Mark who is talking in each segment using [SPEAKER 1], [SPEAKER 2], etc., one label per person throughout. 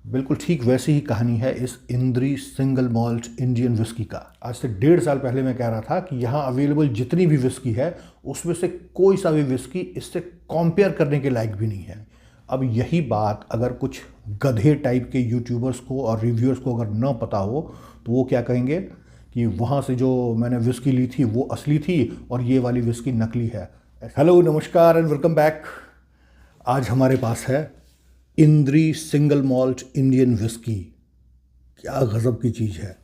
[SPEAKER 1] बिल्कुल ठीक वैसी ही कहानी है इस इंद्री सिंगल मॉल्ट इंडियन विस्की का। आज से 1.5 साल पहले मैं कह रहा था कि यहाँ अवेलेबल जितनी भी विस्की है उसमें से कोई सा भी विस्की इससे कंपेयर करने के लायक भी नहीं है। अब यही बात अगर कुछ गधे टाइप के यूट्यूबर्स को और रिव्यूअर्स को अगर न पता हो तो वो क्या कहेंगे कि वहाँ से जो मैंने विस्की ली थी वो असली थी और ये वाली विस्की नकली है। हेलो, नमस्कार एंड वेलकम बैक। आज हमारे पास है इंद्री सिंगल मॉल्ट इंडियन विस्की। क्या गज़ब की चीज़ है।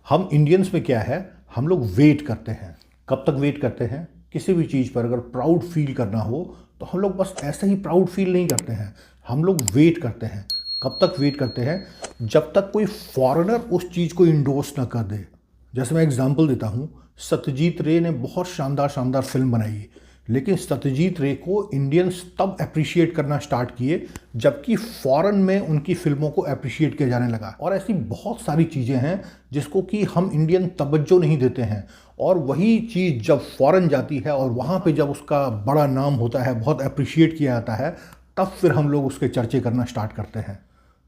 [SPEAKER 1] हम इंडियंस में क्या है, हम लोग वेट करते हैं। कब तक वेट करते हैं? किसी भी चीज़ पर अगर प्राउड फील करना हो तो हम लोग बस ऐसे ही प्राउड फील नहीं करते हैं, हम लोग वेट करते हैं। कब तक वेट करते हैं? जब तक कोई फॉरेनर उस चीज़ को इंडोर्स ना कर दे। जैसे मैं एग्जांपल देता हूँ, सत्यजीत रे ने बहुत शानदार फिल्म बनाई, लेकिन सत्यजीत रे को इंडियंस तब अप्रिशिएट करना स्टार्ट किए जबकि फॉरेन में उनकी फिल्मों को अप्रिशिएट किया जाने लगा। और ऐसी बहुत सारी चीज़ें हैं जिसको कि हम इंडियन तवज्जो नहीं देते हैं, और वही चीज़ जब फॉरेन जाती है और वहाँ पे जब उसका बड़ा नाम होता है, बहुत अप्रिशिएट किया जाता है, तब फिर हम लोग उसके चर्चे करना स्टार्ट करते हैं।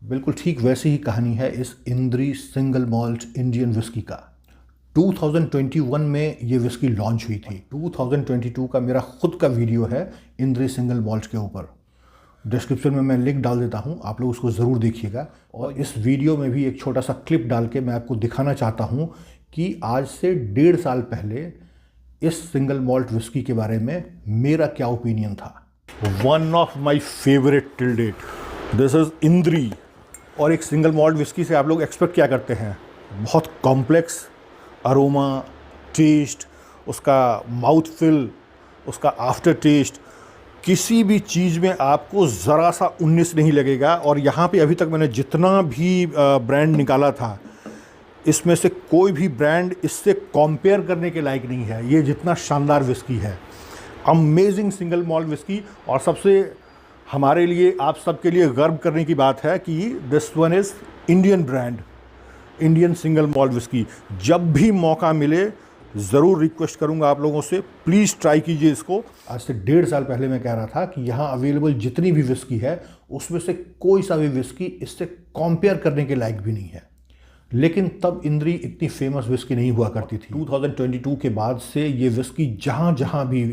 [SPEAKER 1] बिल्कुल ठीक वैसी ही कहानी है इस इंद्री सिंगल मॉल्ट इंडियन विस्की का। 2021 में ये विस्की लॉन्च हुई थी। 2022 का मेरा खुद का वीडियो है इंद्री सिंगल मॉल्ट के ऊपर, डिस्क्रिप्शन में मैं लिंक डाल देता हूँ, आप लोग उसको ज़रूर देखिएगा। और इस वीडियो में भी एक छोटा सा क्लिप डाल के मैं आपको दिखाना चाहता हूँ कि आज से 1.5 साल पहले इस सिंगल मॉल्ट विस्की के बारे में मेरा क्या ओपिनियन था। One of my favourite till date, this is Indri. और एक सिंगल मॉल्ट विस्की से आप लोग एक्सपेक्ट क्या करते हैं? बहुत कॉम्प्लेक्स अरोमा, टेस्ट, उसका माउथ फिल, उसका आफ्टर टेस्ट, किसी भी चीज़ में आपको ज़रा सा 19 नहीं लगेगा। और यहाँ पे अभी तक मैंने जितना भी ब्रांड निकाला था, इसमें से कोई भी ब्रांड इससे कंपेयर करने के लायक नहीं है। ये जितना शानदार विस्की है, अमेजिंग सिंगल मॉल्ट विस्की। और सबसे हमारे लिए, आप सबके लिए गर्व करने की बात है कि this one is Indian brand, Indian single malt whisky. जब भी मौका मिले ज़रूर रिक्वेस्ट करूंगा आप लोगों से, प्लीज़ ट्राई कीजिए इसको। आज से 1.5 साल पहले मैं कह रहा था कि यहाँ अवेलेबल जितनी भी विस्की है उसमें से कोई सा भी विस्की इससे कंपेयर करने के लायक भी नहीं है। लेकिन तब इंद्री इतनी फेमस विस्की नहीं हुआ करती थी। 2022 के बाद से ये विस्की जहाँ जहाँ भी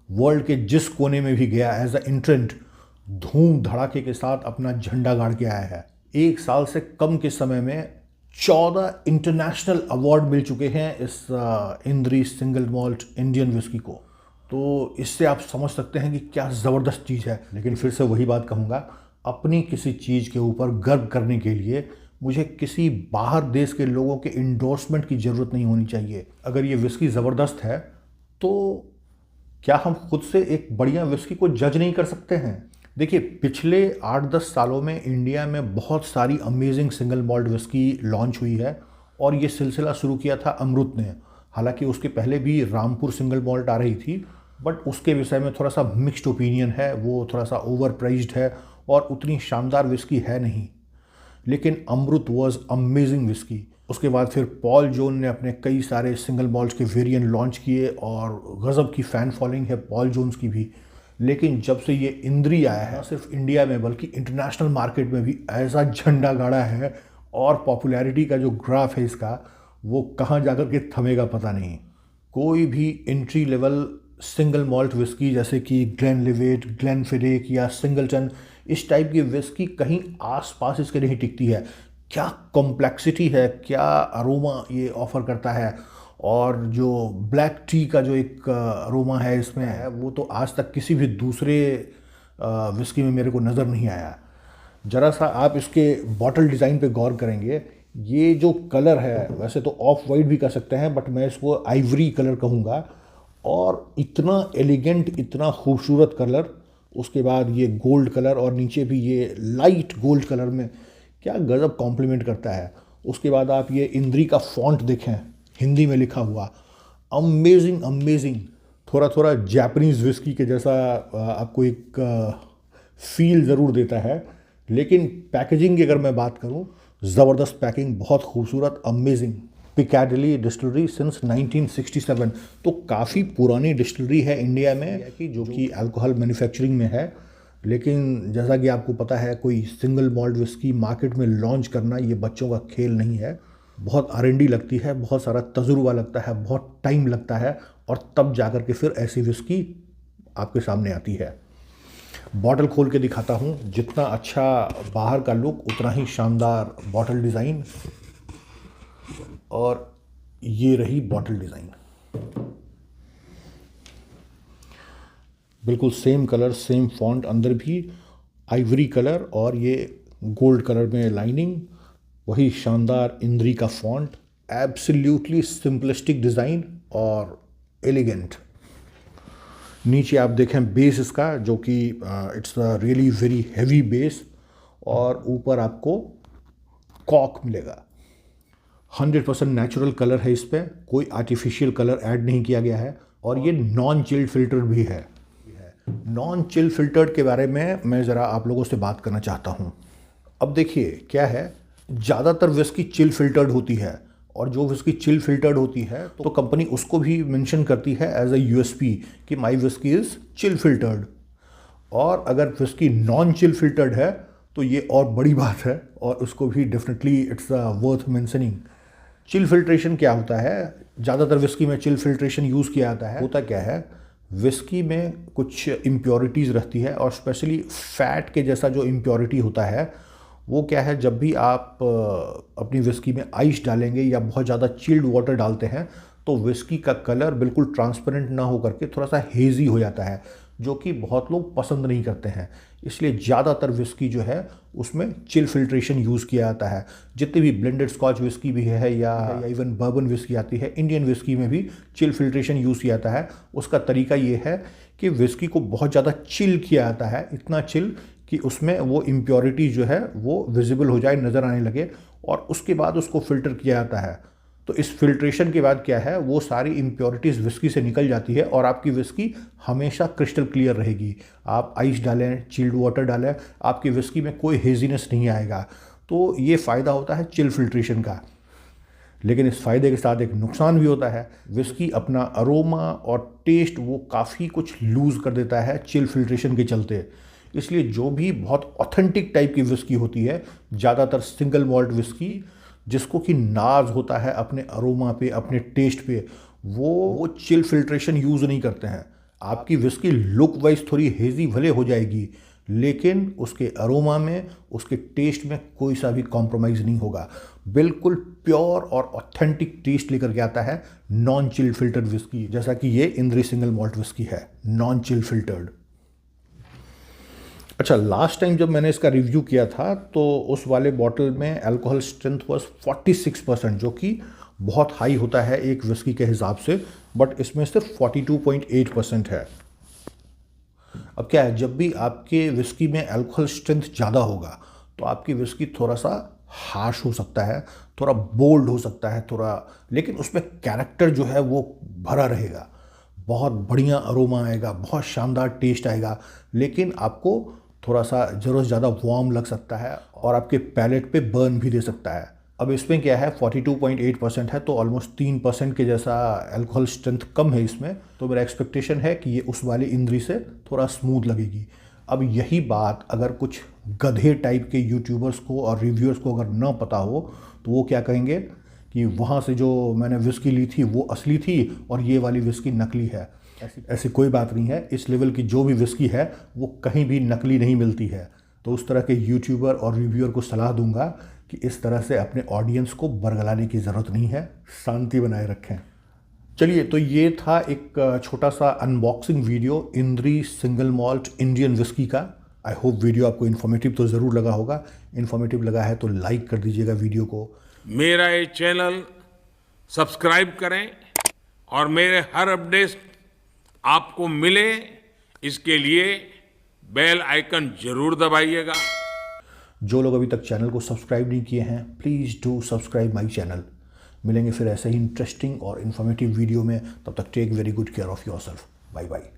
[SPEAKER 1] वर्ल्ड के जिस कोने में भी गया, एज अ एंट्रेंट धूम धड़ाके के साथ अपना झंडा गाड़ के आया है। 1 साल से कम के समय में 14 इंटरनेशनल अवार्ड मिल चुके हैं इस इंद्री सिंगल मॉल्ट इंडियन विस्की को। तो इससे आप समझ सकते हैं कि क्या ज़बरदस्त चीज़ है। लेकिन फिर से वही बात कहूँगा, अपनी किसी चीज़ के ऊपर गर्व करने के लिए मुझे किसी बाहर देश के लोगों के इंडोर्समेंट की ज़रूरत नहीं होनी चाहिए। अगर ये विस्की ज़बरदस्त है तो क्या हम खुद से एक बढ़िया विस्की को जज नहीं कर सकते हैं? देखिए, पिछले 8-10 सालों में इंडिया में बहुत सारी amazing single malt whisky launch हुई है, और ये सिलसिला शुरू किया था अमृत ने। हालांकि उसके पहले भी रामपुर सिंगल मॉल्ट आ रही थी, बट उसके विषय में थोड़ा सा मिक्स्ड ओपिनियन है। वो थोड़ा सा ओवर प्राइज्ड है और उतनी शानदार विस्की है नहीं। लेकिन अमृत वॉज अमेजिंग विस्की। उसके बाद फिर पॉल जोन ने अपने कई सारे सिंगल मॉल्ट के वेरिएंट लॉन्च किए और गज़ब की फ़ैन फॉलोइंग है पॉल जोन्स की भी। लेकिन जब से ये इंद्री आया है, सिर्फ इंडिया में बल्कि इंटरनेशनल मार्केट में भी ऐसा झंडा गाड़ा है, और पॉपुलैरिटी का जो ग्राफ है इसका, वो कहाँ जाकर के थमेगा पता नहीं। कोई भी entry level single malt whisky जैसे कि ग्लेनलिवेट, ग्लेनफिडिक या सिंगलटन, इस टाइप की विस्की कहीं आसपास इसके नहीं टिकती है। क्या कॉम्प्लेक्सिटी है, क्या अरोमा ये ऑफ़र करता है, और जो ब्लैक टी का जो एक अरोमा है इसमें है, वो तो आज तक किसी भी दूसरे विस्की में मेरे को नज़र नहीं आया। ज़रा सा आप इसके बॉटल डिज़ाइन पे गौर करेंगे, ये जो कलर है, वैसे तो ऑफ वाइट भी कह सकते हैं, बट मैं इसको आइवरी कलर कहूँगा। और इतना एलिगेंट, इतना खूबसूरत कलर, उसके बाद ये गोल्ड कलर, और नीचे भी ये लाइट गोल्ड कलर में क्या गज़ब कॉम्प्लीमेंट करता है। उसके बाद आप ये इंद्री का फॉन्ट देखें, हिंदी में लिखा हुआ, अमेजिंग अमेजिंग। थोड़ा थोड़ा जापानीज़ विस्की के जैसा आपको एक फील ज़रूर देता है। लेकिन पैकेजिंग की अगर मैं बात करूं, ज़बरदस्त पैकिंग, बहुत खूबसूरत, अमेजिंग। पिकाडिली डिस्टिलरी सिंस 1967, तो काफ़ी पुरानी डिस्टिलरी है इंडिया में, जो कि अल्कोहल मैन्युफैक्चरिंग में है। लेकिन जैसा कि आपको पता है, कोई सिंगल मॉल्ट विस्की मार्केट में लॉन्च करना ये बच्चों का खेल नहीं है। बहुत R&D लगती है, बहुत सारा तजुर्बा लगता है, बहुत टाइम लगता है, और तब जाकर के फिर ऐसी विस्की आपके सामने आती है। बॉटल खोल के दिखाता हूँ। जितना अच्छा बाहर का लुक, उतना ही शानदार बॉटल डिज़ाइन। और ये रही बॉटल डिज़ाइन, बिल्कुल सेम कलर, सेम फॉन्ट, अंदर भी आइवरी कलर और ये गोल्ड कलर में लाइनिंग, वही शानदार इंद्री का फॉन्ट, एब्सोल्युटली सिंपलिस्टिक डिज़ाइन और एलिगेंट। नीचे आप देखें बेस इसका, जो कि it's a really very heavy base, और ऊपर आपको कॉक मिलेगा। 100% नेचुरल कलर है इस पर, कोई आर्टिफिशियल कलर ऐड नहीं किया गया है, और ये नॉन चिल्ड फिल्टर भी है। नॉन चिल फिल्टर्ड के बारे में मैं ज़रा आप लोगों से बात करना चाहता हूँ। अब देखिए क्या है, ज़्यादातर विस्की चिल फिल्टर्ड होती है, और जो विस्की चिल फिल्टर्ड होती है तो कंपनी उसको भी मेंशन करती है एज अ USP कि माई विस्की इज़ चिल फिल्टर्ड। और अगर विस्की नॉन चिल फिल्टर्ड है तो ये और बड़ी बात है, और उसको भी definitely it's worth mentioning. Chill filtration क्या होता है? ज़्यादातर विस्की में चिल फिल्ट्रेशन यूज़ किया जाता है। होता क्या है, विस्की में कुछ इम्प्योरिटीज़ रहती है, और स्पेशली फैट के जैसा जो इम्प्योरिटी होता है वो क्या है, जब भी आप अपनी विस्की में आइस डालेंगे या बहुत ज़्यादा चिल्ड वाटर डालते हैं तो विस्की का कलर बिल्कुल ट्रांसपेरेंट ना हो करके थोड़ा सा हेज़ी हो जाता है, जो कि बहुत लोग पसंद नहीं करते हैं। इसलिए ज़्यादातर विस्की जो है उसमें चिल फिल्ट्रेशन यूज़ किया जाता है। जितनी भी ब्लेंडेड स्कॉच विस्की भी है या इवन बर्बन विस्की आती है, इंडियन विस्की में भी चिल फिल्ट्रेशन यूज़ किया जाता है। उसका तरीका ये है कि विस्की को बहुत ज़्यादा चिल किया जाता है, इतना चिल कि उसमें वो इम्प्योरिटी जो है वो विजिबल हो जाए, नज़र आने लगे, और उसके बाद उसको फ़िल्टर किया जाता है। तो इस फिल्ट्रेशन के बाद क्या है, वो सारी इम्प्योरिटीज़ विस्की से निकल जाती है और आपकी विस्की हमेशा क्रिस्टल क्लियर रहेगी। आप आइस डालें, चिल्ड वाटर डालें, आपकी विस्की में कोई हेजीनेस नहीं आएगा। तो ये फ़ायदा होता है चिल फिल्ट्रेशन का। लेकिन इस फ़ायदे के साथ एक नुकसान भी होता है। विस्की अपना अरोमा और टेस्ट वो काफ़ी कुछ लूज़ कर देता है चिल फिल्ट्रेशन के चलते। इसलिए जो भी बहुत ऑथेंटिक टाइप की विस्की होती है, ज़्यादातर सिंगल मॉल्ट विस्की जिसको कि नाज होता है अपने अरोमा पे, अपने टेस्ट पे, वो चिल फिल्ट्रेशन यूज़ नहीं करते हैं। आपकी विस्की लुक वाइज थोड़ी हेज़ी भले हो जाएगी, लेकिन उसके अरोमा में, उसके टेस्ट में कोई सा भी कॉम्प्रोमाइज़ नहीं होगा। बिल्कुल प्योर और ऑथेंटिक टेस्ट लेकर के आता है नॉन चिल फिल्टर्ड विस्की, जैसा कि ये इंद्री सिंगल मॉल्ट विस्की है, नॉन चिल फिल्टर्ड। अच्छा, लास्ट टाइम जब मैंने इसका रिव्यू किया था तो उस वाले बॉटल में अल्कोहल स्ट्रेंथ वाज 46%, जो कि बहुत हाई होता है एक विस्की के हिसाब से, बट इसमें सिर्फ 42.8% है। अब क्या है, जब भी आपके विस्की में अल्कोहल स्ट्रेंथ ज़्यादा होगा तो आपकी विस्की थोड़ा सा हार्श हो सकता है, थोड़ा बोल्ड हो सकता है, थोड़ा, लेकिन उसमें कैरेक्टर जो है वो भरा रहेगा। बहुत बढ़िया अरोमा आएगा, बहुत शानदार टेस्ट आएगा, लेकिन आपको थोड़ा सा ज़रूरत ज़्यादा वार्म लग सकता है और आपके पैलेट पे बर्न भी दे सकता है। अब इसमें क्या है, 42.8% है, तो ऑलमोस्ट 3% के जैसा अल्कोहल स्ट्रेंथ कम है इसमें। तो मेरा एक्सपेक्टेशन है कि ये उस वाली इंद्री से थोड़ा स्मूथ लगेगी। अब यही बात अगर कुछ गधे टाइप के यूट्यूबर्स को और रिव्यूअर्स को अगर ना पता हो तो वो क्या कहेंगे कि वहाँ से जो मैंने विस्की ली थी वो असली थी और ये वाली विस्की नकली है। ऐसी कोई बात नहीं है। इस लेवल की जो भी विस्की है वो कहीं भी नकली नहीं मिलती है। तो उस तरह के यूट्यूबर और रिव्यूअर को सलाह दूंगा कि इस तरह से अपने ऑडियंस को बरगलाने की ज़रूरत नहीं है, शांति बनाए रखें। चलिए, तो ये था एक छोटा सा अनबॉक्सिंग वीडियो इंद्री सिंगल मॉल्ट इंडियन विस्की का। आई होप वीडियो आपको इन्फॉर्मेटिव तो ज़रूर लगा होगा। इन्फॉर्मेटिव लगा है तो लाइक कर दीजिएगा वीडियो को।
[SPEAKER 2] मेरा ये चैनल सब्सक्राइब करें और मेरे हर अपडेट आपको मिले, इसके लिए बेल आइकन जरूर दबाइएगा।
[SPEAKER 1] जो लोग अभी तक चैनल को सब्सक्राइब नहीं किए हैं, please do subscribe my channel. मिलेंगे फिर ऐसे ही इंटरेस्टिंग और इन्फॉर्मेटिव वीडियो में। तब तक take very good care of yourself. Bye bye.